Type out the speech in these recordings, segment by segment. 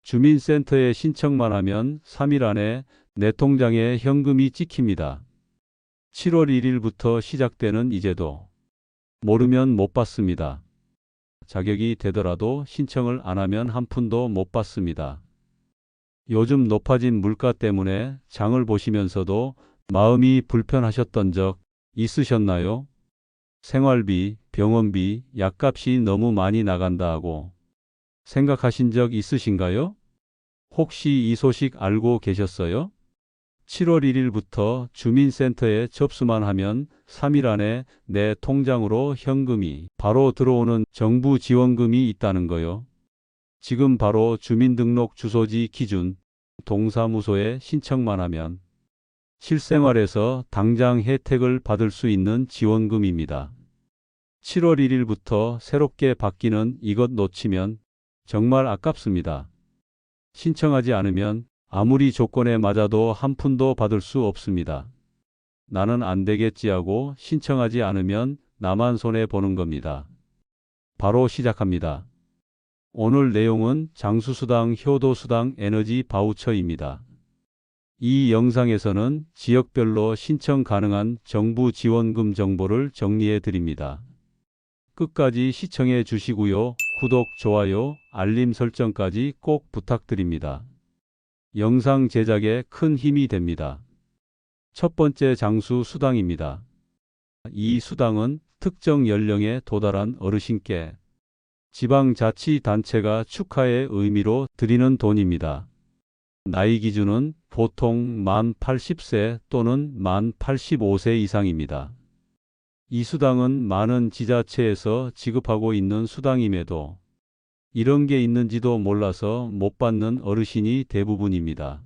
주민센터에 신청만 하면 3일 안에 내 통장에 현금이 찍힙니다. 7월 1일부터 시작되는 이 제도. 모르면 못 받습니다. 자격이 되더라도 신청을 안 하면 한 푼도 못 받습니다. 요즘 높아진 물가 때문에 장을 보시면서도 마음이 불편하셨던 적 있으셨나요? 생활비, 병원비, 약값이 너무 많이 나간다 하고 생각하신 적 있으신가요? 혹시 이 소식 알고 계셨어요? 7월 1일부터 주민센터에 접수만 하면 3일 안에 내 통장으로 현금이 바로 들어오는 정부 지원금이 있다는 거요. 지금 바로 주민등록 주소지 기준 동사무소에 신청만 하면 실생활에서 당장 혜택을 받을 수 있는 지원금입니다. 7월 1일부터 새롭게 바뀌는 이것 놓치면 정말 아깝습니다. 신청하지 않으면 아무리 조건에 맞아도 한 푼도 받을 수 없습니다. 나는 안 되겠지 하고 신청하지 않으면 나만 손해보는 겁니다. 바로 시작합니다. 오늘 내용은 장수수당, 효도수당, 에너지 바우처입니다. 이 영상에서는 지역별로 신청 가능한 정부 지원금 정보를 정리해 드립니다. 끝까지 시청해 주시고요. 구독, 좋아요, 알림 설정까지 꼭 부탁드립니다. 영상 제작에 큰 힘이 됩니다. 첫 번째 장수 수당입니다. 이 수당은 특정 연령에 도달한 어르신께 지방자치단체가 축하의 의미로 드리는 돈입니다. 나이 기준은 보통 만 80세 또는 만 85세 이상입니다. 이 수당은 많은 지자체에서 지급하고 있는 수당임에도 이런 게 있는지도 몰라서 못 받는 어르신이 대부분입니다.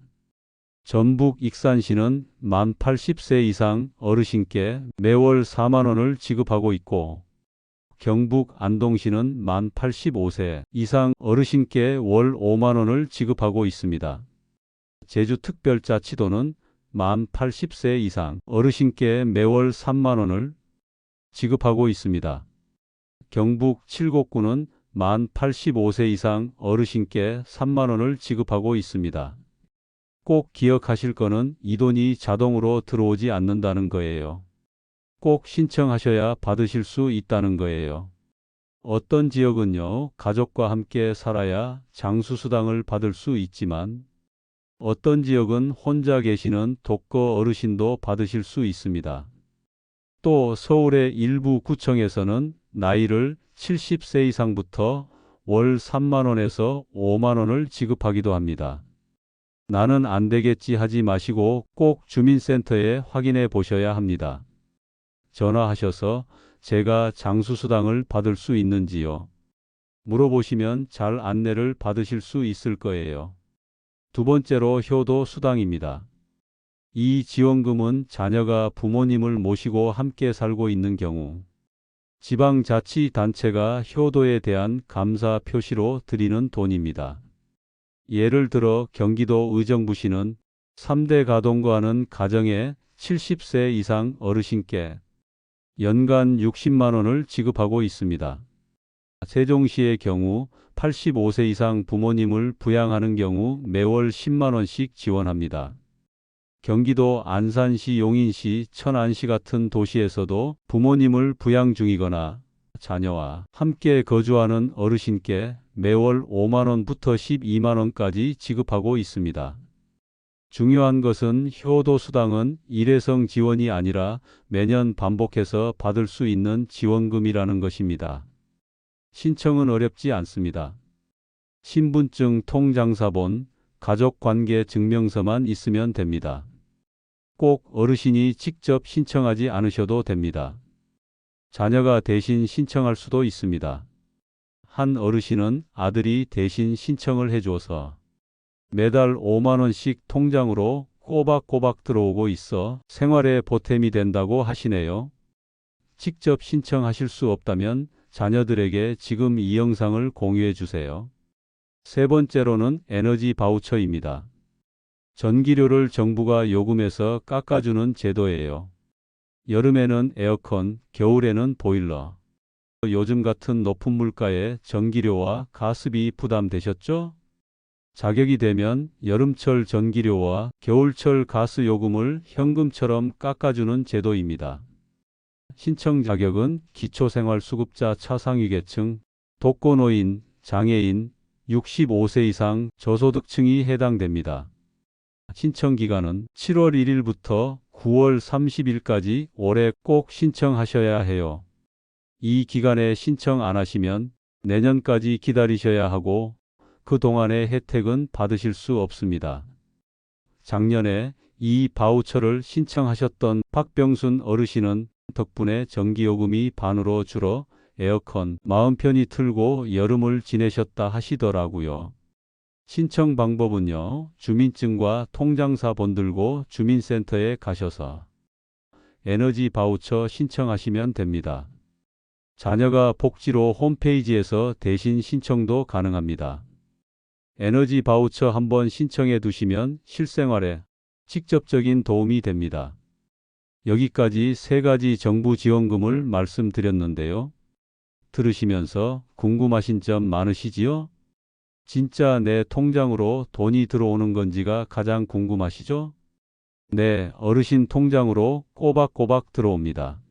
전북 익산시는 만 80세 이상 어르신께 매월 4만 원을 지급하고 있고 경북 안동시는 만 85세 이상 어르신께 월 5만 원을 지급하고 있습니다. 제주특별자치도는 만 80세 이상 어르신께 매월 3만 원을 지급하고 있습니다. 경북 칠곡구는 만 85세 이상 어르신께 3만 원을 지급하고 있습니다. 꼭 기억하실 거는 이 돈이 자동으로 들어오지 않는다는 거예요. 꼭 신청하셔야 받으실 수 있다는 거예요. 어떤 지역은요, 가족과 함께 살아야 장수수당을 받을 수 있지만 어떤 지역은 혼자 계시는 독거 어르신도 받으실 수 있습니다. 또 서울의 일부 구청에서는 나이를 70세 이상부터 월 3만 원에서 5만 원을 지급하기도 합니다. 나는 안 되겠지 하지 마시고 꼭 주민센터에 확인해 보셔야 합니다. 전화하셔서 제가 장수수당을 받을 수 있는지요? 물어보시면 잘 안내를 받으실 수 있을 거예요. 두 번째로 효도수당입니다. 이 지원금은 자녀가 부모님을 모시고 함께 살고 있는 경우 지방자치단체가 효도에 대한 감사 표시로 드리는 돈입니다. 예를 들어 경기도 의정부시는 3대 가동거하는 가정의 70세 이상 어르신께 연간 60만 원을 지급하고 있습니다. 세종시의 경우 85세 이상 부모님을 부양하는 경우 매월 10만 원씩 지원합니다. 경기도 안산시, 용인시, 천안시 같은 도시에서도 부모님을 부양 중이거나 자녀와 함께 거주하는 어르신께 매월 5만 원부터 12만 원까지 지급하고 있습니다. 중요한 것은 효도수당은 일회성 지원이 아니라 매년 반복해서 받을 수 있는 지원금이라는 것입니다. 신청은 어렵지 않습니다. 신분증, 통장사본, 가족관계 증명서만 있으면 됩니다. 꼭 어르신이 직접 신청하지 않으셔도 됩니다. 자녀가 대신 신청할 수도 있습니다. 한 어르신은 아들이 대신 신청을 해줘서 매달 5만 원씩 통장으로 꼬박꼬박 들어오고 있어 생활에 보탬이 된다고 하시네요. 직접 신청하실 수 없다면 자녀들에게 지금 이 영상을 공유해 주세요. 세 번째로는 에너지 바우처입니다. 전기료를 정부가 요금에서 깎아주는 제도예요. 여름에는 에어컨, 겨울에는 보일러. 요즘 같은 높은 물가에 전기료와 가스비 부담되셨죠? 자격이 되면 여름철 전기료와 겨울철 가스 요금을 현금처럼 깎아주는 제도입니다. 신청 자격은 기초생활수급자 차상위계층, 독거노인, 장애인, 65세 이상 저소득층이 해당됩니다. 신청 기간은 7월 1일부터 9월 30일까지 올해 꼭 신청하셔야 해요. 이 기간에 신청 안 하시면 내년까지 기다리셔야 하고 그동안의 혜택은 받으실 수 없습니다. 작년에 이 바우처를 신청하셨던 박병순 어르신은 덕분에 전기요금이 반으로 줄어 에어컨 마음 편히 틀고 여름을 지내셨다 하시더라고요. 신청 방법은요, 주민증과 통장사본 들고 주민센터에 가셔서 에너지 바우처 신청하시면 됩니다. 자녀가 복지로 홈페이지에서 대신 신청도 가능합니다. 에너지 바우처 한번 신청해 두시면 실생활에 직접적인 도움이 됩니다. 여기까지 세 가지 정부 지원금을 말씀드렸는데요. 들으시면서 궁금하신 점 많으시지요? 진짜 내 통장으로 돈이 들어오는 건지가 가장 궁금하시죠? 네, 어르신 통장으로 꼬박꼬박 들어옵니다.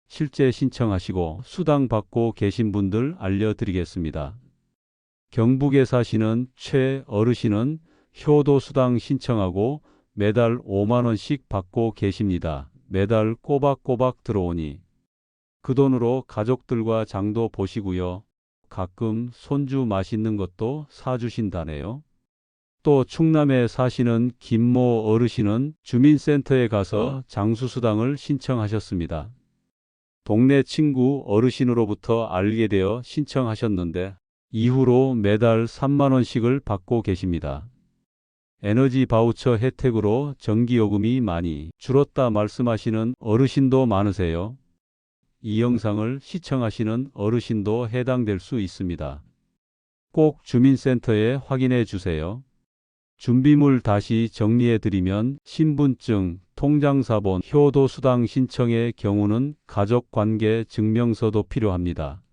실제 신청하시고 수당 받고 계신 분들 알려드리겠습니다. 경북에 사시는 최 어르신은 효도수당 신청하고 매달 5만 원씩 받고 계십니다. 매달 꼬박꼬박 들어오니 그 돈으로 가족들과 장도 보시고요. 가끔 손주 맛있는 것도 사주신다네요. 또 충남에 사시는 김모 어르신은 주민센터에 가서 장수수당을 신청하셨습니다. 동네 친구 어르신으로부터 알게 되어 신청하셨는데 이후로 매달 3만 원씩을 받고 계십니다. 에너지 바우처 혜택으로 전기요금이 많이 줄었다 말씀하시는 어르신도 많으세요. 이 영상을 시청하시는 어르신도 해당될 수 있습니다. 꼭 주민센터에 확인해 주세요. 준비물 다시 정리해 드리면 신분증, 통장사본, 효도수당 신청의 경우는 가족관계 증명서도 필요합니다.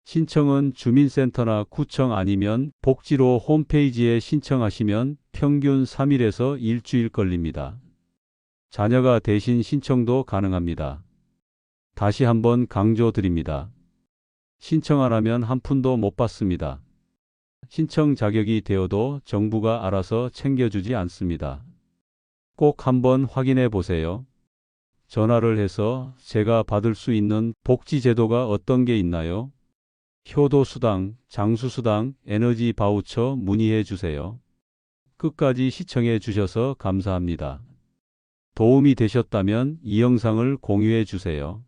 신청은 주민센터나 구청 아니면 복지로 홈페이지에 신청하시면 평균 3일에서 일주일 걸립니다. 자녀가 대신 신청도 가능합니다. 다시 한번 강조드립니다. 신청 안 하면 한 푼도 못 받습니다. 신청 자격이 되어도 정부가 알아서 챙겨주지 않습니다. 꼭 한번 확인해 보세요. 전화를 해서 제가 받을 수 있는 복지 제도가 어떤 게 있나요? 효도수당, 장수수당, 에너지 바우처 문의해 주세요. 끝까지 시청해 주셔서 감사합니다. 도움이 되셨다면 이 영상을 공유해 주세요.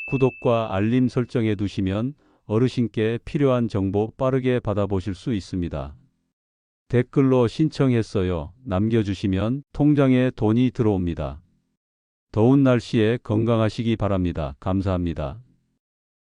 구독과 알림 설정해 두시면 어르신께 필요한 정보 빠르게 받아보실 수 있습니다. 댓글로 신청했어요 남겨주시면 통장에 돈이 들어옵니다. 더운 날씨에 건강하시기 바랍니다. 감사합니다.